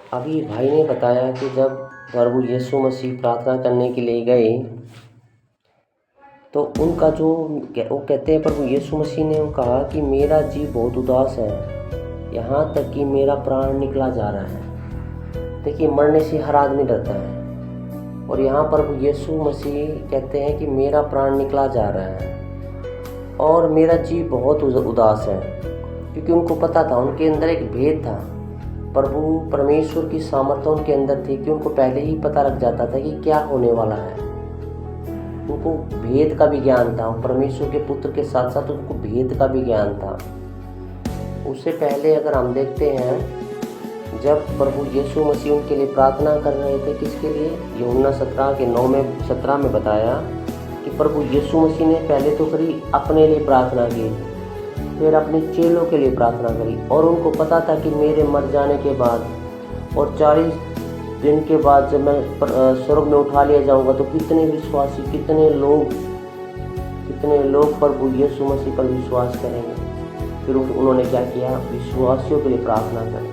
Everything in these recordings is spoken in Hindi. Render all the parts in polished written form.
अभी भाई ने बताया कि जब प्रभु यीशु मसीह प्रार्थना करने के लिए गए तो उनका जो वो कहते हैं, प्रभु यीशु मसीह ने कहा कि मेरा जी बहुत उदास है, यहाँ तक कि मेरा प्राण निकला जा रहा है। देखिए, मरने से हर आदमी डरता है, और यहाँ प्रभु यीशु मसीह कहते हैं कि मेरा प्राण निकला जा रहा है और मेरा जी बहुत उदास है, क्योंकि उनको पता था, उनके अंदर एक भेद था। प्रभु परमेश्वर की सामर्थ्य उनके अंदर थी कि उनको पहले ही पता लग जाता था कि क्या होने वाला है। उनको भेद का भी ज्ञान था, परमेश्वर के पुत्र के साथ साथ उनको भेद का भी ज्ञान था। उससे पहले अगर हम देखते हैं, जब प्रभु यीशु मसीह उनके लिए प्रार्थना कर रहे थे, किसके लिए? यूहन्ना 17 में बताया कि प्रभु यीशु मसीह ने पहले तो करी अपने लिए प्रार्थना की, फिर अपने चेलों के लिए प्रार्थना करी, और उनको पता था कि मेरे मर जाने के बाद और 40 दिन के बाद जब मैं स्वर्ग में उठा लिया जाऊंगा तो कितने विश्वासी, कितने लोग प्रभु यीशु मसीह पर विश्वास करेंगे। फिर उन्होंने क्या किया? विश्वासियों के लिए प्रार्थना करी।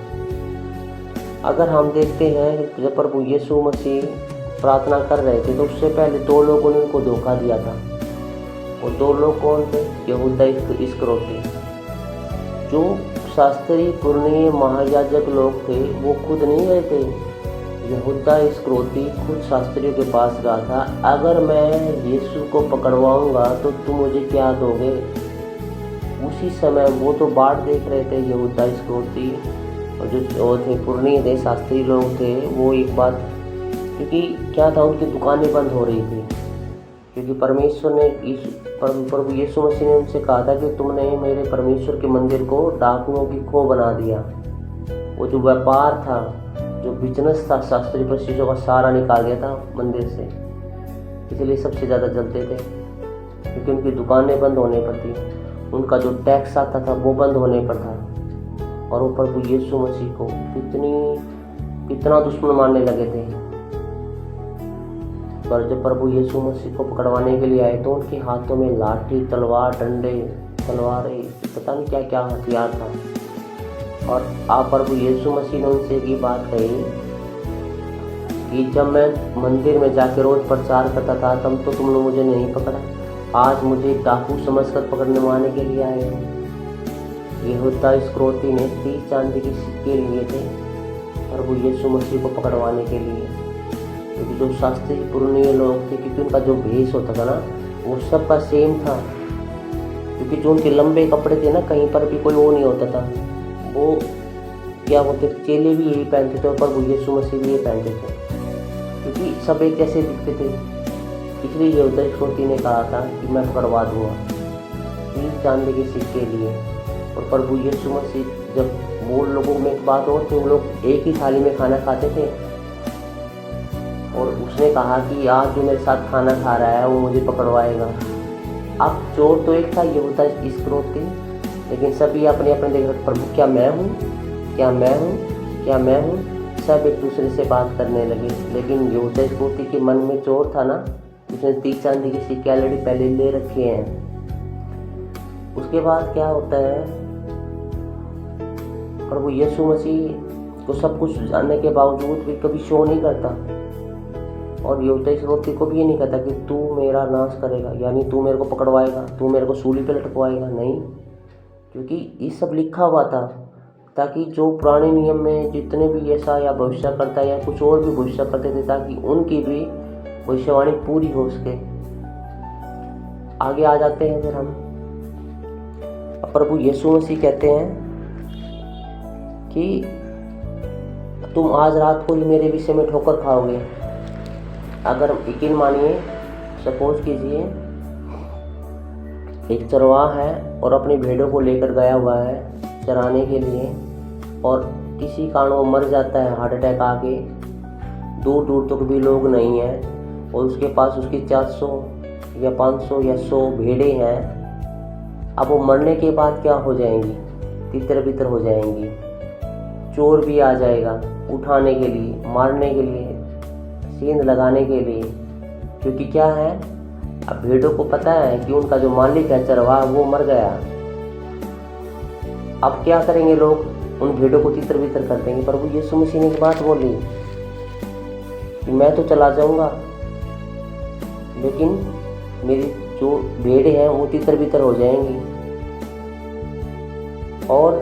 अगर हम देखते हैं, जब प्रभु यीशु मसीह प्रार्थना कर रहे थे तो उससे पहले 2 लोगों ने उनको धोखा दिया था। और 2 लोग कौन थे? यहूदा इस्करियोती। जो शास्त्री पुरनीय महायाजक लोग थे, वो खुद नहीं गए थे। यहूदा इस्करियोती खुद शास्त्रियों के पास गया था, अगर मैं यीशु को पकड़वाऊंगा तो तुम मुझे क्या दोगे? उसी समय वो तो बाट देख रहे थे, यहूदा इस्करियोती, और जो थे पुरनीय थे, शास्त्री लोग थे, वो एक बात, क्योंकि क्या था, उनकी दुकानें बंद हो रही थी, क्योंकि परमेश्वर ने प्रभु यीशु मसीह ने उनसे कहा था कि तुमने मेरे परमेश्वर के मंदिर को डाकुओं की खो बना दिया। वो जो व्यापार था, जो बिजनेस था, शास्त्रीय परिशिष्टों का सारा निकाल दिया था मंदिर से, इसलिए सबसे ज़्यादा जलते थे, क्योंकि उनकी दुकानें बंद होने पर थी, उनका जो टैक्स आता था वो बंद होने पर था, और वो प्रभु यीशु मसीह को कितना दुश्मन मानने लगे थे। पर जब प्रभु यीशु मसीह को पकड़वाने के लिए आए तो उनके हाथों में लाठी, तलवार, डंडे, तलवारें, पता नहीं क्या क्या हथियार था। और आप प्रभु यीशु मसीह ने उनसे ये बात कही कि जब मैं मंदिर में जाकर रोज प्रचार करता था तब तो तुमने मुझे नहीं पकड़ा, आज मुझे डाकू समझकर पकड़ने मारने के लिए आए हो। यहूदा इस्करियोती ने 30 चांदी के सिक्के लिए थे प्रभु यीशु मसीह को पकड़वाने के लिए, क्योंकि जो शास्त्री पुरनीय लोग थे, क्योंकि उनका जो भेष होता था ना, वो सबका सेम था, क्योंकि जो उनके लंबे कपड़े थे ना, कहीं पर भी कोई वो नहीं होता था। वो क्या बोलते, चेले भी यही पहनते थे और प्रभु यीशु मसीह भी यही पहनते थे, क्योंकि सब एक जैसे दिखते थे। इसलिए यहूदा इस्करियोती ने कहा था कि मैं पकड़वा दूंगा, 30 चांदी के सिक्के लिए। और प्रभु यीशु मसीह, जब वो लोगों में एक बात और थी, वो लोग एक ही थाली में खाना खाते थे, और उसने कहा कि आज जो मेरे साथ खाना खा रहा है वो मुझे पकड़वाएगा। अब चोर तो एक था, यहूदा इस्करियोती, लेकिन सभी अपने अपने देख रहे, प्रभु क्या मैं हूँ, क्या मैं हूँ, क्या मैं हूँ, सब एक दूसरे से बात करने लगे। लेकिन यहूदा इस्करियोती के मन में चोर था ना, उसने 30 चांदी के सिक्के ऑलरेडी पहले ले रखे हैं। उसके बाद क्या होता है, प्रभु यीशु मसीह को सब कुछ जानने के बावजूद भी कभी शो नहीं करता, और यहूदा इस्करियोती को भी ये नहीं कहता कि तू मेरा नाश करेगा, यानी तू मेरे को पकड़वाएगा, तू मेरे को सूली पे लटकवाएगा, नहीं, क्योंकि ये सब लिखा हुआ था, ताकि जो पुराने नियम में जितने भी ऐसा या भविष्य करता या कुछ और भी भविष्य करते थे, ताकि उनकी भी भविष्यवाणी पूरी हो सके। आगे आ जाते हैं फिर हम, प्रभु यीशु मसीह कहते हैं कि तुम आज रात को ही मेरे विषय में ठोकर खाओगे। अगर यकीन मानिए, सपोज कीजिए एक चरवाहा है और अपनी भेड़ों को लेकर गया हुआ है चराने के लिए, और किसी कारण वो मर जाता है हार्ट अटैक आके, दूर दूर तक भी लोग नहीं हैं, और उसके पास उसकी 400 या 500 या 100 भेड़ें हैं। अब वो मरने के बाद क्या हो जाएंगी? तितर बितर हो जाएंगी। चोर भी आ जाएगा उठाने के लिए, मारने के लिए, सींध लगाने के लिए, क्योंकि क्या है, अब भेड़ों को पता है कि उनका जो मालिक है चरवाहा वो मर गया। अब क्या करेंगे लोग? उन भेड़ों को तितर बितर कर देंगे। प्रभु यीशु मसीह ने एक बात बोली कि मैं तो चला जाऊंगा, लेकिन मेरी जो भेड़ें हैं वो तितर बितर हो जाएंगी और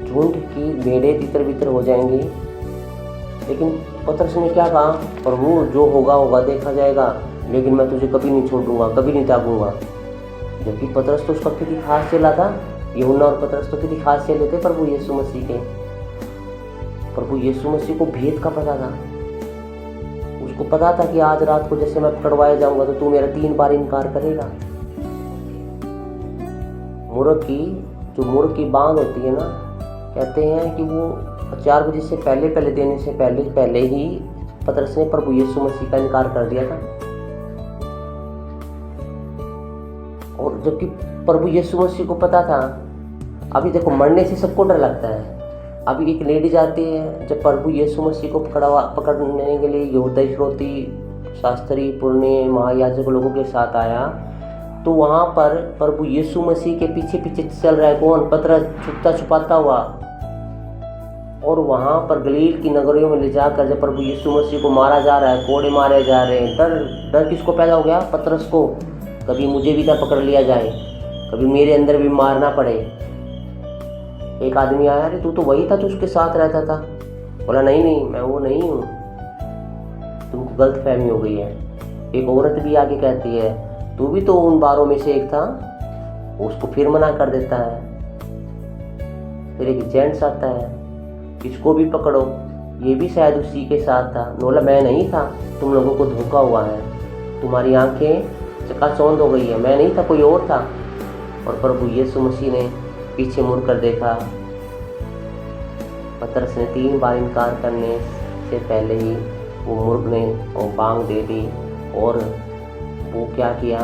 झुंड की भेड़ें तितर बितर हो जाएंगी। लेकिन पतरस ने क्या कहा, प्रभु जो होगा होगा, देखा जाएगा, लेकिन मैं तुझे कभी नहीं छोड़ूंगा, कभी नहीं त्यागूंगा। जबकि पतरस तो उसका कितनी खास चेला था। यूहन्ना और पतरस तो कितनी खास चेले थे प्रभु यीशु मसीह के। प्रभु यीशु मसीह को भेद का पता था। उसको पता था कि आज रात को जैसे मैं पकड़वाया जाऊंगा तो तू मेरा 3 बार इनकार करेगा। मूर्ख की बांध होती है ना, कहते हैं कि वो 4 बजे से पहले देने से पहले ही पतरस ने प्रभु यीशु मसीह का इनकार कर दिया था। और जबकि प्रभु यीशु मसीह को पता था, अभी देखो मरने से सबको डर लगता है। अभी एक लेडी जाती है, जब प्रभु यीशु मसीह को पकड़ने के लिए यहूदा इस्करियोती शास्त्री पुरने महायाजक लोगों के साथ आया, तो वहाँ पर प्रभु यीशु मसीह के पीछे पीछे चल रहा है कौन? पतरस, छुपता छुपाता हुआ। और वहाँ पर गलील की नगरियों में ले जाकर जब प्रभु यीशु मसीह को मारा जा रहा है, कोड़े मारे जा रहे हैं, डर किसको पैदा हो गया? पतरस को। कभी मुझे भी ना पकड़ लिया जाए, कभी मेरे अंदर भी मारना पड़े। एक आदमी आया, अरे तू तो वही था, तू उसके साथ रहता था। बोला नहीं मैं वो नहीं हूँ, तुमको गलतफहमी हो गई है। एक औरत भी आके कहती है, तू भी तो उन 12 में से एक था। उसको फिर मना कर देता है। फिर एक जेंट्स आता है, इसको भी पकड़ो, ये भी शायद उसी के साथ था। बोला मैं नहीं था, तुम लोगों को धोखा हुआ है, तुम्हारी आंखें चकाचौंध हो गई है, मैं नहीं था, कोई और था। और प्रभु यीशु मसीह ने पीछे मुड़कर देखा। पतरस ने 3 बार इनकार करने से पहले ही वो मुर्ग ने वो बांग दे दी। और वो क्या किया,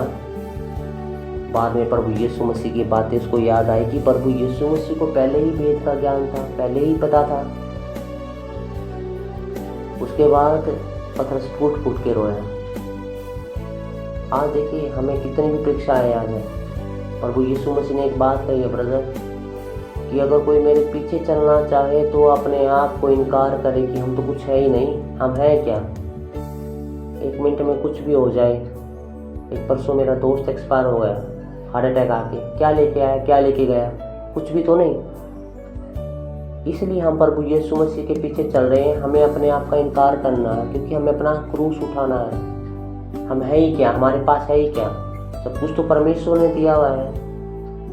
बाद में प्रभु यीशु मसीह की बातें उसको याद आई कि प्रभु यीशु मसीह को पहले ही वेद का ज्ञान था, पहले ही पता था। उसके बाद पतरस फूट फूट के रोया। आज देखिए हमें कितनी भी परीक्षाएं आ जाए, प्रभु यीशु मसीह ने एक बात कही है ब्रदर, कि अगर कोई मेरे पीछे चलना चाहे तो अपने आप को इनकार करे कि हम तो कुछ है ही नहीं, हम हैं क्या। 1 मिनट में कुछ भी हो जाए। एक परसों मेरा दोस्त एक्सपायर हो गया, हार्ट अटैक आके। क्या लेके आया, क्या लेके गया, कुछ भी तो नहीं। इसलिए हम प्रभु यीशु मसीह के पीछे चल रहे हैं। हमें अपने आप का इनकार करना है, क्योंकि हमें अपना क्रूस उठाना है। हम है ही क्या, हमारे पास है ही क्या? सब कुछ तो परमेश्वर ने दिया हुआ है,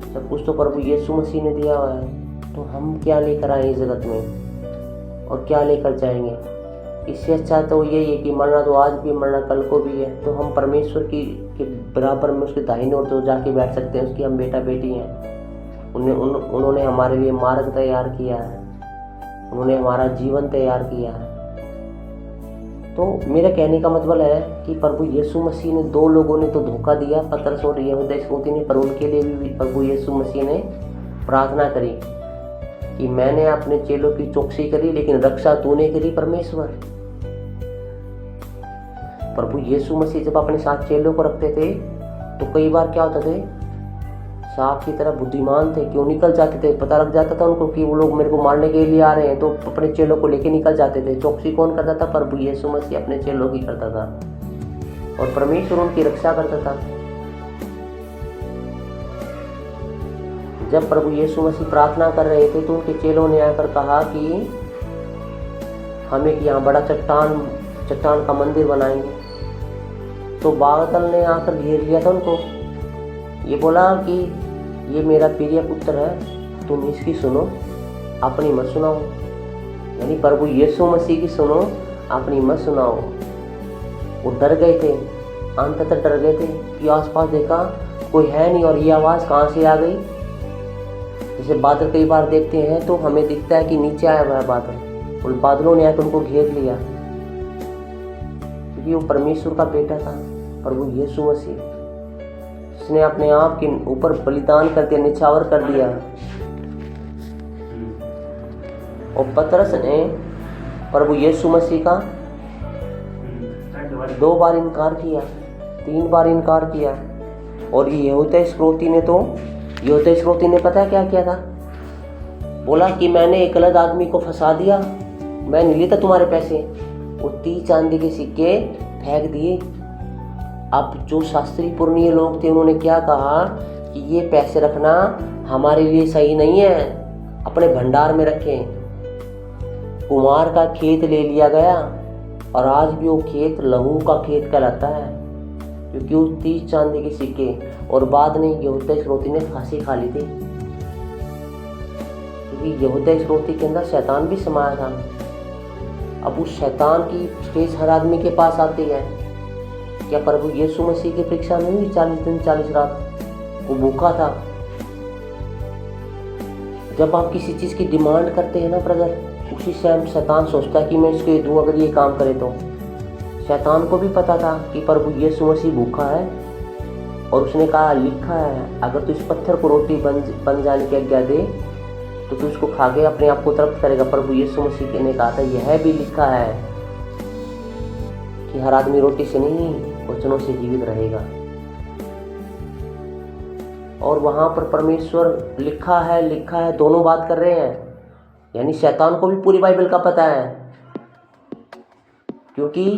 सब कुछ तो प्रभु यीशु मसीह ने दिया हुआ है। तो हम क्या लेकर आए इस जगत में और क्या लेकर जाएंगे? इससे अच्छा तो यही है कि मरना तो आज भी, मरना कल को भी है। तो हम परमेश्वर के बराबर में उसके दाहिने ओर तो जाके बैठ सकते हैं। उसकी हम बेटा बेटी हैं। उन्होंने हमारे लिए मार्ग तैयार किया है, उन्होंने हमारा जीवन तैयार किया है। तो मेरा कहने का मतलब है कि प्रभु यीशु मसीह ने 2 लोगों ने तो धोखा दिया, पतरस और यहूदा इस्करियोती ने, पर उनके लिए भी प्रभु यीशु मसीह ने प्रार्थना करी कि मैंने अपने चेलों की चौकसी करी, लेकिन रक्षा तूने करी परमेश्वर। प्रभु यीशु मसीह जब अपने साथ चेलों को रखते थे तो कई बार क्या होता थे, सांप की तरह बुद्धिमान थे, क्यों निकल जाते थे। पता लग जाता था उनको कि वो लोग मेरे को मारने के लिए आ रहे हैं, तो अपने चेलों को लेके निकल जाते थे। चौकसी कौन करता था? प्रभु यीशु मसीह अपने चेलों की करता था, और परमेश्वर उनकी रक्षा करता था। जब प्रभु यीशु मसीह प्रार्थना कर रहे थे तो उनके चेलों ने आकर कहा कि हमें यहाँ बड़ा चट्टान का मंदिर बनाएंगे। तो बादल ने आकर घेर लिया था उनको। ये बोला कि ये मेरा प्रिय पुत्र है, तुम इसकी सुनो, अपनी मत सुनाओ। यानी प्रभु यीशु मसीह की सुनो, अपनी मत सुनाओ। वो डर गए थे, अंततः डर गए थे कि आसपास देखा कोई है नहीं, और ये आवाज़ कहाँ से आ गई। जैसे बादल कई बार देखते हैं तो हमें दिखता है कि नीचे आया हुआ है बादल, उन बादलों ने आकर उनको घेर लिया, क्योंकि वो परमेश्वर का बेटा था प्रभु यीशु मसीह। उसने अपने आप के ऊपर बलिदान कर दिया, निछावर कर दिया। और पतरस ने प्रभु यीशु मसीह का 2 बार इनकार किया, 3 बार इनकार किया। और ये यहूदा इस्करियोती ने पता है क्या किया था? बोला कि मैंने एक गलत आदमी को फंसा दिया, मैं नहीं लेता तुम्हारे पैसे। वो 30 चांदी के सिक्के फेंक दिए। अब जो शास्त्री पुरनीय लोग थे उन्होंने क्या कहा कि ये पैसे रखना हमारे लिए सही नहीं है, अपने भंडार में रखें। कुमार का खेत ले लिया गया और आज भी वो खेत लहू का खेत कहलाता है, क्योंकि वो 30 चांदी के सिक्के। और बाद में यहूदा इस्करियोती ने फांसी खा ली थी, क्योंकि यहूदा इस्करियोती के अंदर शैतान भी समाया था। अब उस शैतान की फेस हर आदमी के पास आती है। क्या प्रभु यीशु मसीह की परीक्षा नहीं हुई 40 दिन 40 रात? वो भूखा था। जब आप किसी चीज की डिमांड करते हैं ना ब्रदर, उसी समय शैतान सोचता है कि मैं इसको ये दूं अगर ये काम करे तो। शैतान को भी पता था कि प्रभु यीशु मसीह भूखा है, और उसने कहा लिखा है अगर तू इस पत्थर को रोटी बन जाने की आज्ञा दे तो तू इसको खा के अपने आप को तृप्त करेगा। प्रभु यीशु मसीह ने कहा था यह भी लिखा है कि हर आदमी रोटी से नहीं वचनों से जीवित रहेगा। और वहां पर परमेश्वर लिखा है दोनों बात कर रहे हैं। यानी शैतान को भी पूरी बाइबल का पता है, क्योंकि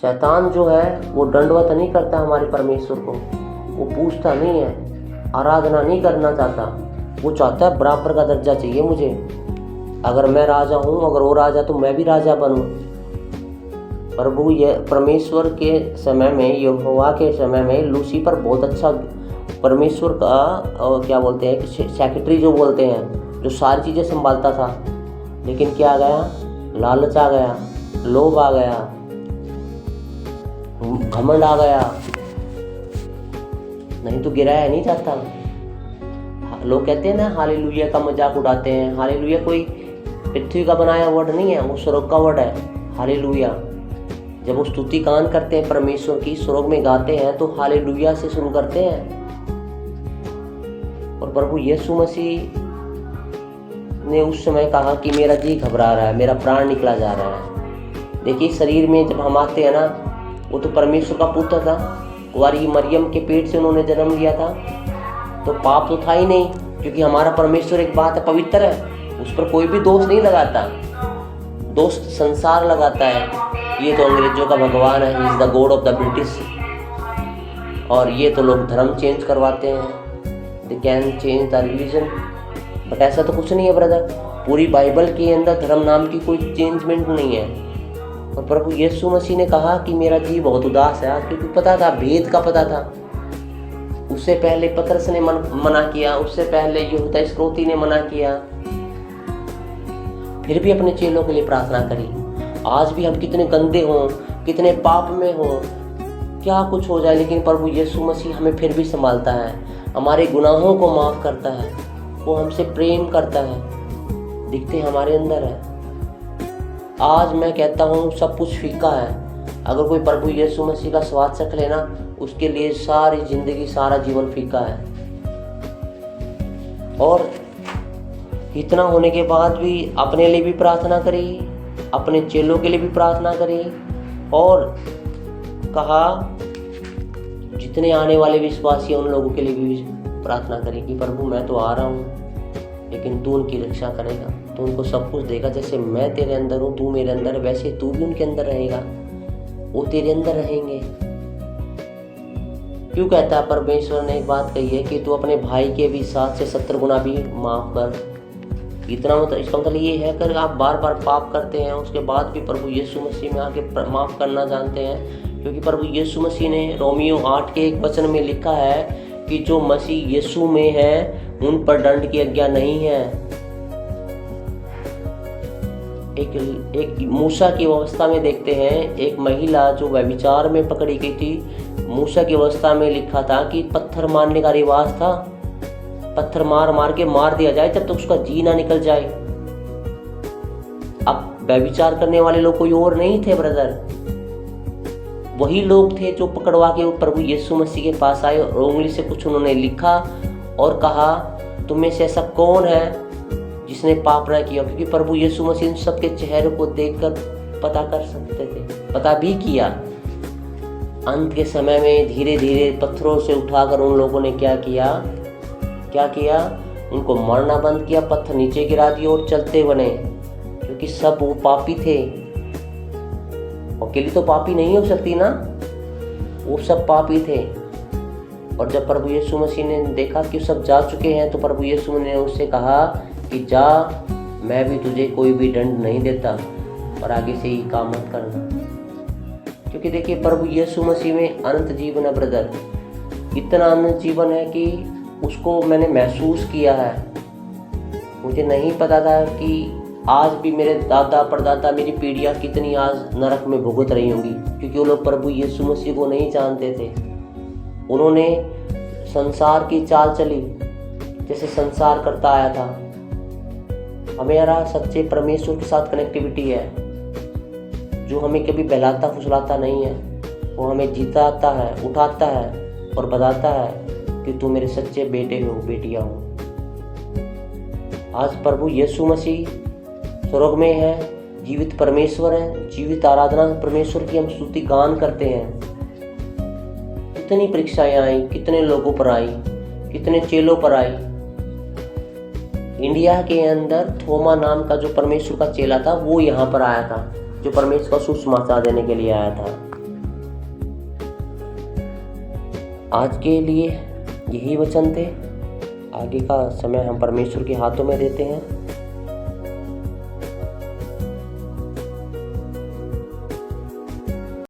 शैतान जो है वो दंडवत नहीं करता हमारे परमेश्वर को, वो पूछता नहीं है, आराधना नहीं करना चाहता। वो चाहता है बराबर का दर्जा चाहिए मुझे। अगर मैं राजा हूँ, अगर वो राजा तो मैं भी राजा बनूं। प्रभु ये परमेश्वर के समय में, यहोवा के समय में लूसीफर बहुत अच्छा परमेश्वर का क्या बोलते हैं सेक्रेटरी जो बोलते हैं, जो सारी चीज़ें संभालता था। लेकिन क्या आ गया? लालच आ गया, लोभ आ गया, घमंड आ गया, नहीं तो गिराया नहीं जाता। लोग कहते हैं ना हालेलुया का मजाक उड़ाते हैं। हालेलुया कोई पृथ्वी का बनाया वर्ड नहीं है, वो स्वर्ग का वर्ड है हालेलुया। जब वो स्तुति गान करते हैं परमेश्वर की, स्वर्ग में गाते हैं तो हालेलुया से शुरू करते हैं। और प्रभु यीशु मसीह ने उस समय कहा कि मेरा जी घबरा रहा है, मेरा प्राण निकला जा रहा है। देखिए शरीर में जब हम आते हैं ना, वो तो परमेश्वर का पुत्र था, कुंवारी मरियम के पेट से उन्होंने जन्म लिया था, तो पाप तो था ही नहीं, क्योंकि हमारा परमेश्वर एक बात है पवित्र है, उस पर कोई भी दोष नहीं लगाता। दोष संसार लगाता है, ये तो अंग्रेजों का भगवान है, he is the God of the British. और ये तो लोग धर्म चेंज करवाते हैं, they can change the religion. But ऐसा तो कुछ नहीं है ब्रदर, पूरी बाइबल के अंदर धर्म नाम की कोई चेंजमेंट नहीं है। और प्रभु यीशु मसीह ने कहा कि मेरा जी बहुत उदास है, क्योंकि पता था, भेद का पता था। उससे पहले पतरस ने मना किया, उससे पहले यहूदा इस्करियोती ने मना किया, फिर भी अपने चेलों के लिए प्रार्थना करी। आज भी हम कितने गंदे हों, कितने पाप में हों, क्या कुछ हो जाए, लेकिन प्रभु यीशु मसीह हमें फिर भी संभालता है, हमारे गुनाहों को माफ़ करता है, वो हमसे प्रेम करता है, दिखते हमारे अंदर है। आज मैं कहता हूँ सब कुछ फीका है। अगर कोई प्रभु यीशु मसीह का स्वाद चख लेना, उसके लिए सारी जिंदगी, सारा जीवन फीका है। और इतना होने के बाद भी अपने लिए भी प्रार्थना करी, अपने चेलों के लिए भी प्रार्थना करी, और कहा जितने आने वाले विश्वासी हैं उन लोगों के लिए भी प्रार्थना करी कि प्रभु मैं तो आ रहा हूँ, लेकिन तू उनकी रक्षा करेगा, तू उनको सब कुछ देगा। जैसे मैं तेरे अंदर हूँ, तू मेरे अंदर है, वैसे तू भी उनके अंदर रहेगा, वो तेरे अंदर रहेंगे। क्यों कहता है परमेश्वर ने एक बात कही है कि तू अपने भाई के भी 7 से 70 गुना भी माफ कर। इतना मतलब इसका मतलब ये है कि आप बार बार पाप करते हैं, उसके बाद भी प्रभु यीशु मसीह में आके माफ करना जानते हैं, क्योंकि प्रभु यीशु मसीह ने रोमियो 8 के 1 वचन में लिखा है कि जो मसीह यीशु में है उन पर दंड की आज्ञा नहीं है। एक मूसा की अवस्था में देखते हैं, एक महिला जो व्यभिचार में पकड़ी गई थी, मूसा की अवस्था में लिखा था कि पत्थर मारने का रिवाज था, पत्थर मार के मार दिया जाए जब तक उसका जी ना निकल जाए। अब व्यभिचार करने वाले लोग कोई और नहीं थे ब्रदर, वही लोग थे जो पकड़वा के प्रभु यीशु मसीह के पास आए और उंगली से कुछ उन्होंने लिखा और कहा तुम में से ऐसा कौन है जिसने पाप न किया, क्योंकि प्रभु यीशु मसीह सबके चेहरे को देखकर पता कर सकते थे, पता भी किया। अंत के समय में धीरे धीरे पत्थरों से उठाकर उन लोगों ने क्या किया, उनको मारना बंद किया, पत्थर नीचे गिरा दिए और चलते बने, क्योंकि सब वो पापी थे। अकेली तो पापी नहीं हो सकती ना, वो सब पापी थे। और जब प्रभु यीशु मसीह ने देखा कि सब जा चुके हैं, तो प्रभु यीशु ने उससे कहा कि जा, मैं भी तुझे कोई भी दंड नहीं देता, और आगे से ही काम मत करना। क्योंकि देखिए, प्रभु यीशु मसीह में अनंत जीवन है ब्रदर। इतना अनंत जीवन है कि उसको मैंने महसूस किया है। मुझे नहीं पता था कि आज भी मेरे दादा परदादा, मेरी पीढ़ियाँ कितनी आज नरक में भुगत रही होंगी, क्योंकि वो लोग प्रभु यीशु मसीह को नहीं जानते थे। उन्होंने संसार की चाल चली जैसे संसार करता आया था। हमारा सच्चे परमेश्वर के साथ कनेक्टिविटी है, जो हमें कभी बहलाता फुसलाता नहीं है। वो हमें जिताता है, उठाता है और बताता है कि तुम मेरे सच्चे बेटे हो, बेटियां हो। आज प्रभु यीशु मसीह स्वर्ग में है, जीवित परमेश्वर है, जीवित आराधना परमेश्वर की हम स्तुति गान करते हैं। कितनी परीक्षाएं आई, कितने लोगों पर आई, कितने चेलों पर आई। इंडिया के अंदर थोमा नाम का जो परमेश्वर का चेला था, वो यहाँ पर आया था, जो परमेश्वर का सुसमाचार देने के लिए आया था। आज के लिए यही वचन थे। आगे का समय हम परमेश्वर के हाथों में देते हैं।